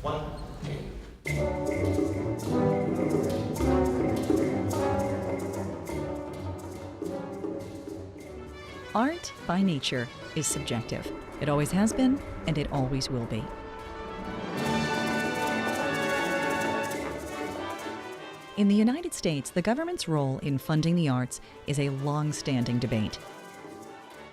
One. Art, by nature, is subjective. It always has been, and it always will be. In the United States, the government's role in funding the arts is a long-standing debate.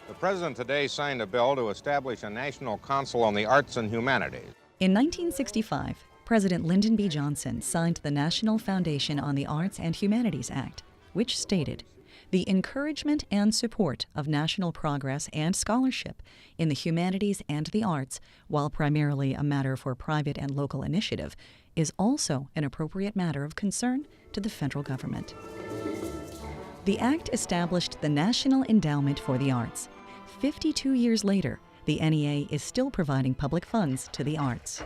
The President today signed a bill to establish a National Council on the Arts and Humanities. In 1965, President Lyndon B. Johnson signed the National Foundation on the Arts and Humanities Act, which stated, "The encouragement and support of national progress and scholarship in the humanities and the arts, while primarily a matter for private and local initiative, is also an appropriate matter of concern to the federal government." The act established the National Endowment for the Arts. 52 years later, the NEA is still providing public funds to the arts.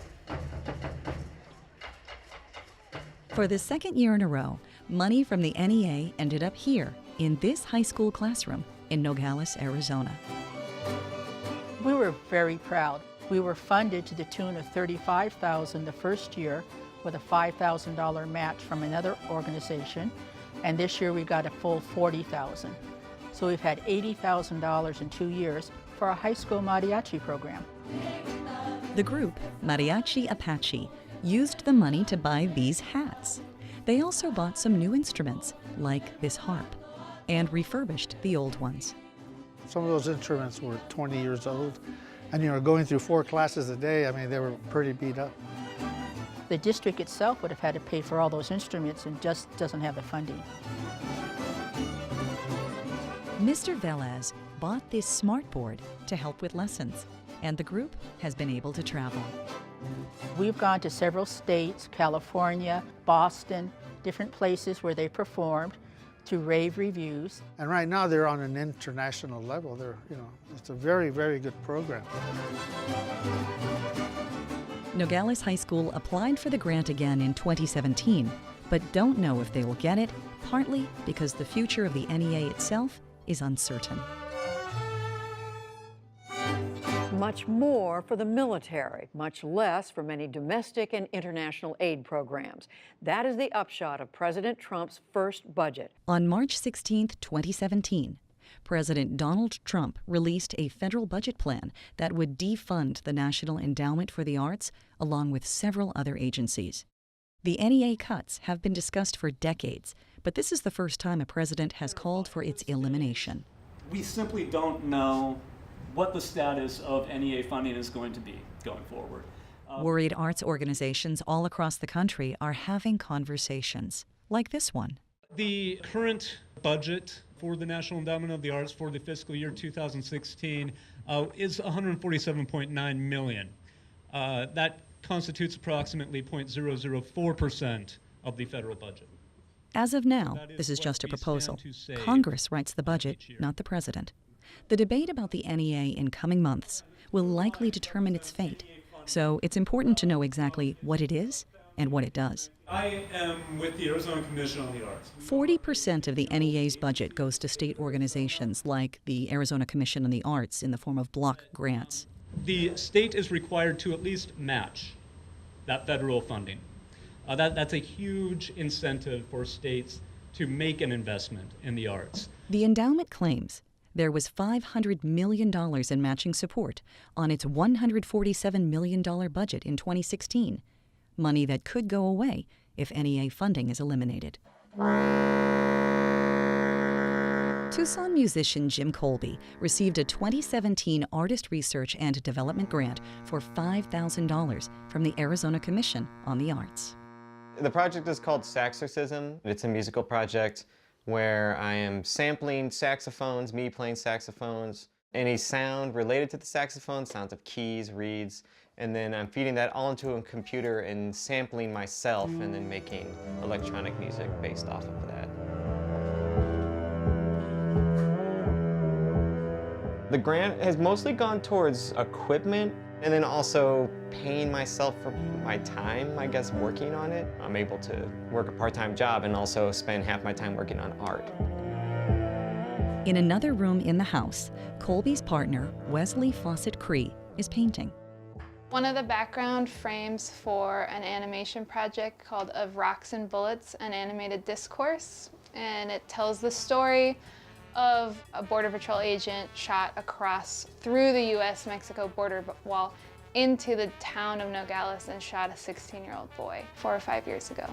For the second year in a row, money from the NEA ended up here in this high school classroom in Nogales, Arizona. We were very proud. We were funded to the tune of $35,000 the first year with a $5,000 match from another organization, and this year we got a full $40,000. So we've had $80,000 in 2 years for our high school mariachi program. The group, Mariachi Apache, used the money to buy these hats. They also bought some new instruments, like this harp, and refurbished the old ones. Some of those instruments were 20 years old, and going through 4 classes a day, I mean, they were pretty beat up. The district itself would have had to pay for all those instruments and just doesn't have the funding. Mr. Velez bought this smartboard to help with lessons, and the group has been able to travel. We've gone to several states, California, Boston, different places where they performed, to rave reviews. And right now they're on an international level. It's a very, very good program. Nogales High School applied for the grant again in 2017, but don't know if they will get it, partly because the future of the NEA itself is uncertain. Much more for the military, much less for many domestic and international aid programs. That is the upshot of President Trump's first budget. On March 16, 2017, President Donald Trump released a federal budget plan that would defund the National Endowment for the Arts, along with several other agencies. The NEA cuts have been discussed for decades, but this is the first time a president has called for its elimination. We simply don't know what the status of NEA funding is going to be going forward. Worried arts organizations all across the country are having conversations, like this one. The current budget for the National Endowment of the Arts for the fiscal year 2016 is $147.9 million. That constitutes approximately 0.004% of the federal budget. As of now, this is just a proposal. Congress writes the budget, not the president. The debate about the NEA in coming months will likely determine its fate, so it's important to know exactly what it is and what it does. I am with the Arizona Commission on the Arts. 40% of the NEA's budget goes to state organizations like the Arizona Commission on the Arts in the form of block grants. The state is required to at least match that federal funding. That's a huge incentive for states to make an investment in the arts. The endowment claims there was $500 million in matching support on its $147 million budget in 2016, money that could go away if NEA funding is eliminated. Tucson musician Jim Colby received a 2017 Artist Research and Development Grant for $5,000 from the Arizona Commission on the Arts. The project is called Saxorcism. It's a musical project where I am sampling saxophones, me playing saxophones, any sound related to the saxophone, sounds of keys, reeds, and then I'm feeding that all into a computer and sampling myself and then making electronic music based off of that. The grant has mostly gone towards equipment and then also paying myself for my time, I guess, working on it. I'm able to work a part-time job and also spend half my time working on art. In another room in the house, Colby's partner, Wesley Fawcett Cree, is painting. One of the background frames for an animation project called Of Rocks and Bullets, an animated discourse, and it tells the story of a Border Patrol agent shot across through the U.S.-Mexico border wall into the town of Nogales and shot a 16-year-old boy 4 or 5 years ago.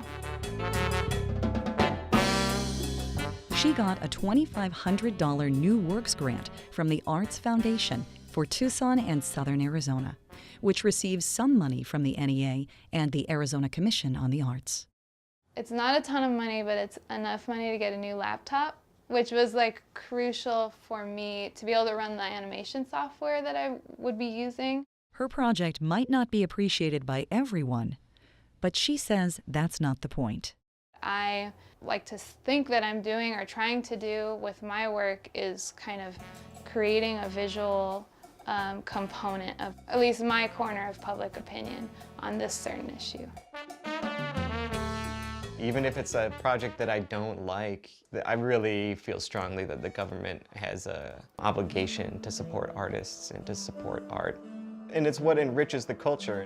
She got a $2,500 New Works grant from the Arts Foundation for Tucson and Southern Arizona, which receives some money from the NEA and the Arizona Commission on the Arts. It's not a ton of money, but it's enough money to get a new laptop, which was like crucial for me to be able to run the animation software that I would be using. Her project might not be appreciated by everyone, but she says that's not the point. I like to think that I'm doing or trying to do with my work is kind of creating a visual component of at least my corner of public opinion on this certain issue. Even if it's a project that I don't like, I really feel strongly that the government has an obligation to support artists and to support art. And it's what enriches the culture.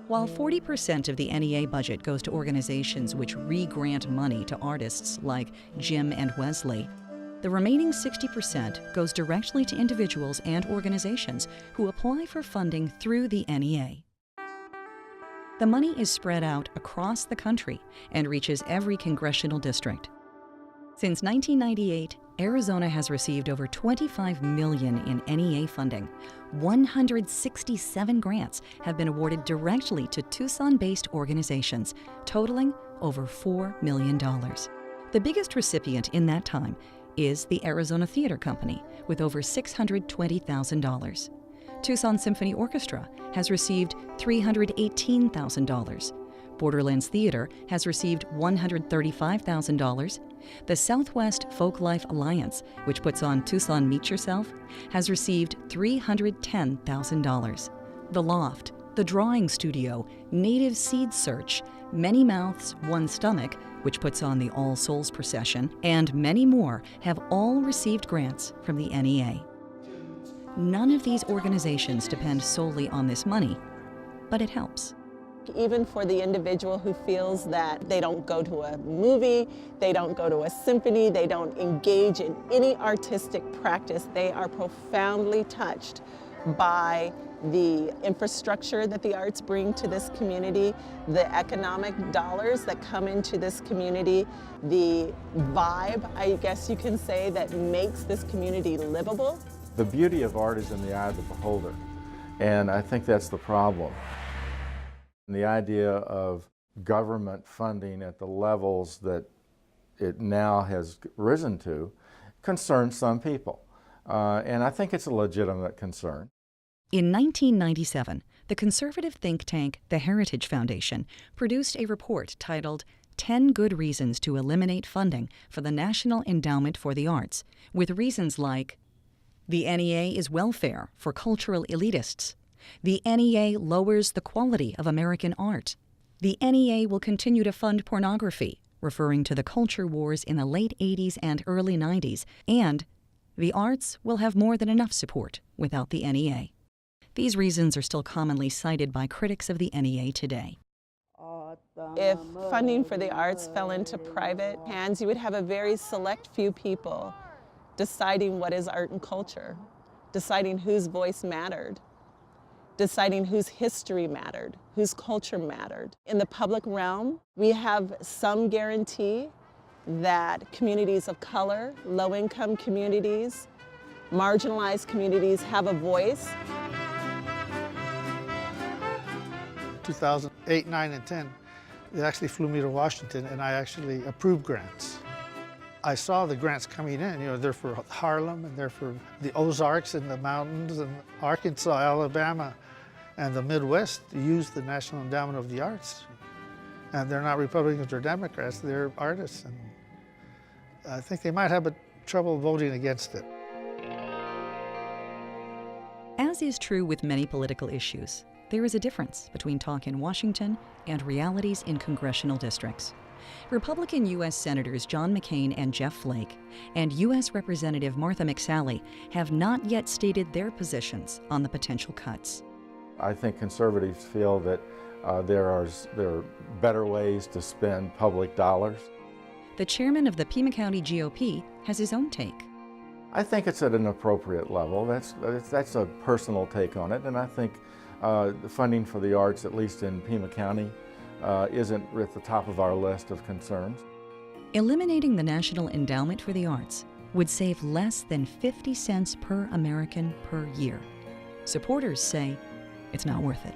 While 40% of the NEA budget goes to organizations which re-grant money to artists like Jim and Wesley, the remaining 60% goes directly to individuals and organizations who apply for funding through the NEA. The money is spread out across the country and reaches every congressional district. Since 1998, Arizona has received over $25 million in NEA funding. 167 grants have been awarded directly to Tucson-based organizations, totaling over $4 million. The biggest recipient in that time is the Arizona Theater Company, with over $620,000. Tucson Symphony Orchestra has received $318,000. Borderlands Theater has received $135,000. The Southwest Folklife Alliance, which puts on Tucson Meet Yourself, has received $310,000. The Loft, The Drawing Studio, Native Seed Search, Many Mouths, One Stomach, which puts on the All Souls Procession, and many more have all received grants from the NEA. None of these organizations depend solely on this money, but it helps. Even for the individual who feels that they don't go to a movie, they don't go to a symphony, they don't engage in any artistic practice, they are profoundly touched by the infrastructure that the arts bring to this community, the economic dollars that come into this community, the vibe, I guess you can say, that makes this community livable. The beauty of art is in the eye of the beholder, and I think that's the problem. The idea of government funding at the levels that it now has risen to concerns some people, and I think it's a legitimate concern. In 1997, the conservative think tank, the Heritage Foundation, produced a report titled 10 Good Reasons to Eliminate Funding for the National Endowment for the Arts, with reasons like, the NEA is welfare for cultural elitists. The NEA lowers the quality of American art. The NEA will continue to fund pornography, referring to the culture wars in the late 80s and early 90s, and the arts will have more than enough support without the NEA. These reasons are still commonly cited by critics of the NEA today. If funding for the arts fell into private hands, you would have a very select few people deciding what is art and culture, deciding whose voice mattered, deciding whose history mattered, whose culture mattered. In the public realm, we have some guarantee that communities of color, low-income communities, marginalized communities have a voice. 2008, 9, and 10, they actually flew me to Washington and I actually approved grants. I saw the grants coming in, you know, they're for Harlem and they're for the Ozarks and the mountains and Arkansas, Alabama, and the Midwest use the National Endowment of the Arts. And they're not Republicans or Democrats, they're artists. And I think they might have trouble voting against it. As is true with many political issues, there is a difference between talk in Washington and realities in congressional districts. Republican U.S. Senators John McCain and Jeff Flake and U.S. Representative Martha McSally have not yet stated their positions on the potential cuts. I think conservatives feel that there are better ways to spend public dollars. The chairman of the Pima County GOP has his own take. I think it's at an appropriate level. That's a personal take on it, and I think the funding for the arts, at least in Pima County, isn't at the top of our list of concerns. Eliminating the National Endowment for the Arts would save less than 50 cents per American per year. Supporters say it's not worth it.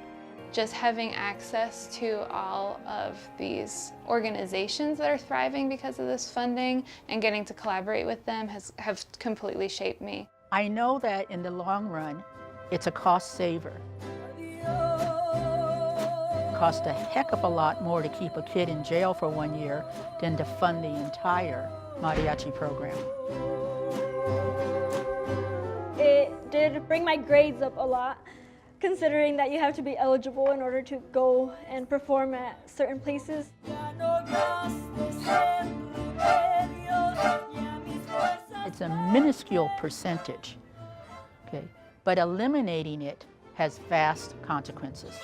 Just having access to all of these organizations that are thriving because of this funding and getting to collaborate with them have completely shaped me. I know that in the long run, it's a cost saver. It costs a heck of a lot more to keep a kid in jail for 1 year than to fund the entire mariachi program. It did bring my grades up a lot, considering that you have to be eligible in order to go and perform at certain places. It's a minuscule percentage, okay? But eliminating it has vast consequences.